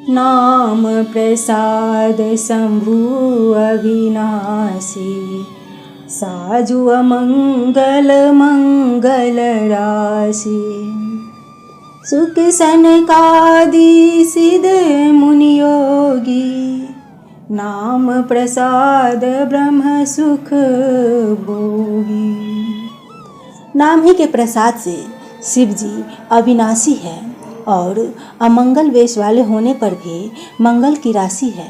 नाम प्रसाद शंभु अविनाशी, साजु अमंगल मंगल राशि। सुख सनकादि सिद्ध मुनि योगी, नाम प्रसाद ब्रह्म सुख भोगी। नाम ही के प्रसाद से शिव जी अविनाशी है और अमंगल वेश वाले होने पर भी मंगल की राशि है।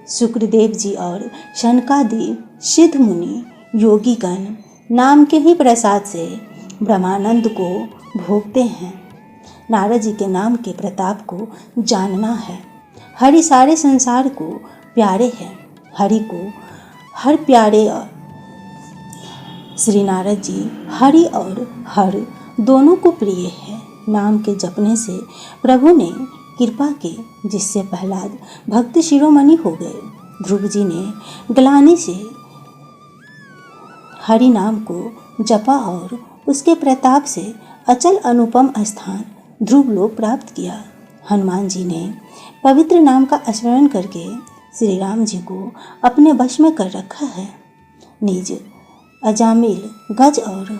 शुक्रदेव जी और शनकादि सिद्ध मुनि योगीगण नाम के ही प्रसाद से ब्रह्मानंद को भोगते हैं। नारद जी के नाम के प्रताप को जानना है। हरि सारे संसार को प्यारे हैं। हरि को हर प्यारे और श्री नारद जी हरि और हर दोनों को प्रिय है। नाम के जपने से प्रभु ने कृपा की, जिससे प्रहलाद भक्त शिरोमणि हो गए। ध्रुव जी ने ग्लानि से हरि नाम को जपा और उसके प्रताप से अचल अनुपम स्थान ध्रुव लोक प्राप्त किया। हनुमान जी ने पवित्र नाम का स्मरण करके श्री राम जी को अपने वश में कर रखा है। निज अजामिल गज और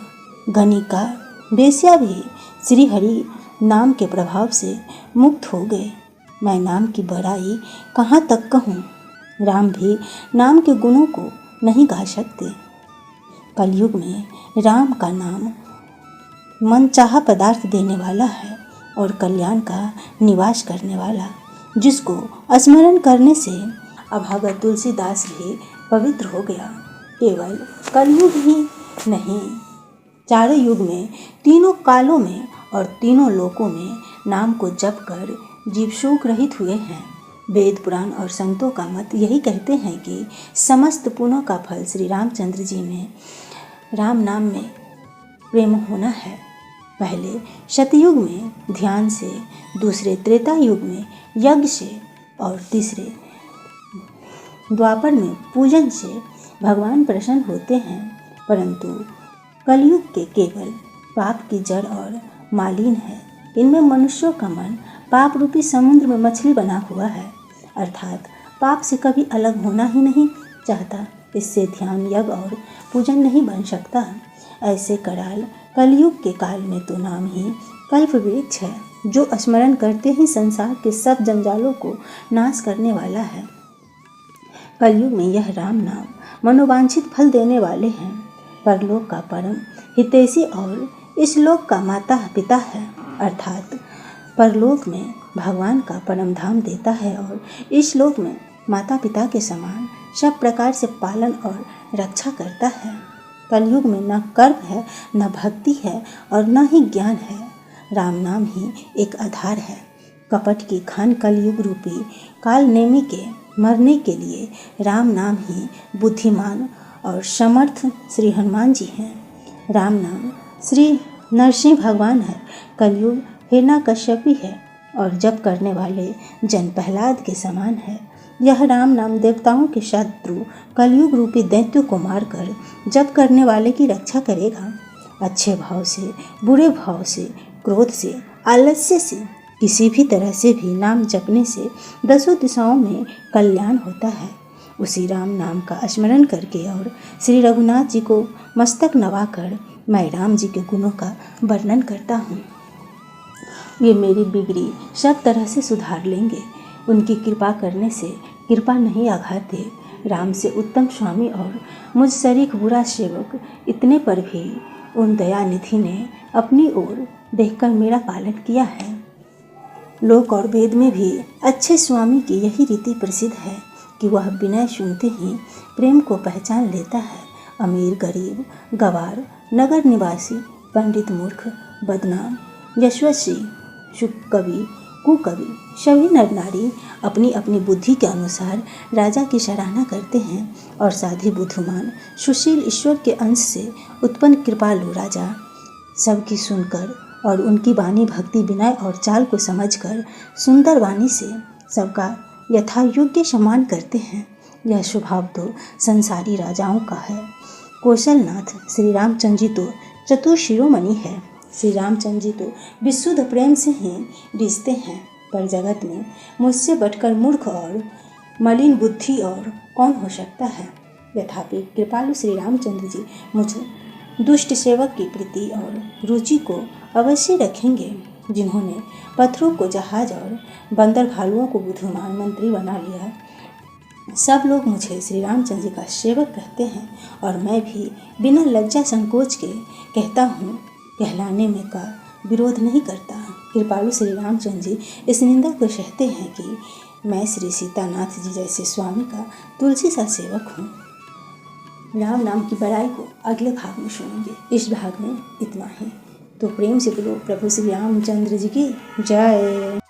गणिका बेस्या भी श्री हरि नाम के प्रभाव से मुक्त हो गए। मैं नाम की बड़ाई कहाँ तक कहूँ, राम भी नाम के गुणों को नहीं गा सकते। कलयुग में राम का नाम मनचाहा पदार्थ देने वाला है और कल्याण का निवास करने वाला, जिसको स्मरण करने से अभागा तुलसीदास भी पवित्र हो गया। केवल कलयुग ही नहीं, चारों युग में, तीनों कालों में और तीनों लोकों में नाम को जप कर जीव शोक रहित हुए हैं। वेद पुराण और संतों का मत यही कहते हैं कि समस्त पुण्यों का फल श्री रामचंद्र जी में राम नाम में प्रेम होना है। पहले सतयुग में ध्यान से, दूसरे त्रेता युग में यज्ञ से और तीसरे द्वापर में पूजन से भगवान प्रसन्न होते हैं। परंतु कलयुग के केवल पाप की जड़ और मालिन है। इनमें मनुष्यों का मन पाप रूपी समुद्र में मछली बना हुआ है, अर्थात पाप से कभी अलग होना ही नहीं चाहता। इससे ध्यान, यज्ञ और पूजन नहीं बन सकता। ऐसे कराल कलयुग के काल में तो नाम ही कल्प वृक्ष है, जो स्मरण करते ही संसार के सब जंजालों को नाश करने वाला है। कलयुग में यह राम नाम मनोवांछित फल देने वाले हैं। परलोक का परम हितैषी और इस लोक का माता पिता है, अर्थात परलोक में भगवान का परम धाम देता है और इस लोक में माता पिता के समान सब प्रकार से पालन और रक्षा करता है। कलयुग में न कर्म है, न भक्ति है और न ही ज्ञान है। राम नाम ही एक आधार है। कपट की खान कलयुग रूपी काल नेमी के मरने के लिए राम नाम ही बुद्धिमान और समर्थ श्री हनुमान जी हैं। राम नाम श्री नरसिंह भगवान है। कलयुग हिरण्यकश्यपी है और जप करने वाले जन प्रहलाद के समान है। यह राम नाम देवताओं के शत्रु कलयुग रूपी दैत्यों को मारकर जप करने वाले की रक्षा करेगा। अच्छे भाव से, बुरे भाव से, क्रोध से, आलस्य से, किसी भी तरह से भी नाम जपने से दसों दिशाओं में कल्याण होता है। उसी राम नाम का स्मरण करके और श्री रघुनाथ जी को मस्तक नवाकर मैं राम जी के गुणों का वर्णन करता हूँ। ये मेरी बिगड़ी सब तरह से सुधार लेंगे। उनकी कृपा करने से कृपा नहीं आघाते। राम से उत्तम स्वामी और मुझ सरीख बुरा सेवक, इतने पर भी उन दयानिधि ने अपनी ओर देखकर मेरा पालन किया है। लोक और वेद में भी अच्छे स्वामी की यही रीति प्रसिद्ध है कि वह बिना सुनते ही प्रेम को पहचान लेता है। अमीर, गरीब, गवार, नगर निवासी, पंडित, मूर्ख, बदनाम, यशस्वी, शुक कवि, कुकवि, सभी नर नारी अपनी अपनी बुद्धि के अनुसार राजा की सराहना करते हैं और साधी, बुद्धिमान, सुशील, ईश्वर के अंश से उत्पन्न कृपालु राजा सबकी सुनकर और उनकी वाणी, भक्ति, विनय और चाल को समझकर सुंदर वाणी से सबका यथा योग्य सम्मान करते हैं। यह स्वभाव तो संसारी राजाओं का है। कौशलनाथ श्री रामचंद्र जी तो चतुर शिरोमणि है। श्री रामचंद्र जी तो विशुद्ध प्रेम से ही रिश्ते हैं। पर जगत में मुझसे बढ़कर मूर्ख और मलिन बुद्धि और कौन हो सकता है। तथापि कृपालु श्री रामचंद्र जी मुझ दुष्ट सेवक की प्रीति और रुचि को अवश्य रखेंगे, जिन्होंने पत्थरों को जहाज और बंदर भालुओं को बुद्धिमान मंत्री बना लिया। सब लोग मुझे श्री रामचंद्र जी का सेवक कहते हैं और मैं भी बिना लज्जा संकोच के कहता हूँ, कहलाने में का विरोध नहीं करता। कृपालु श्री रामचंद्र जी इस निंदा को सहते हैं कि मैं श्री सीतानाथ जी जैसे स्वामी का तुलसी सा सेवक हूँ। राम नाम की बड़ाई को अगले भाग में सुनेंगे। इस भाग में इतना ही। तो प्रेम से बोलो प्रभु श्री रामचंद्र जी की जय।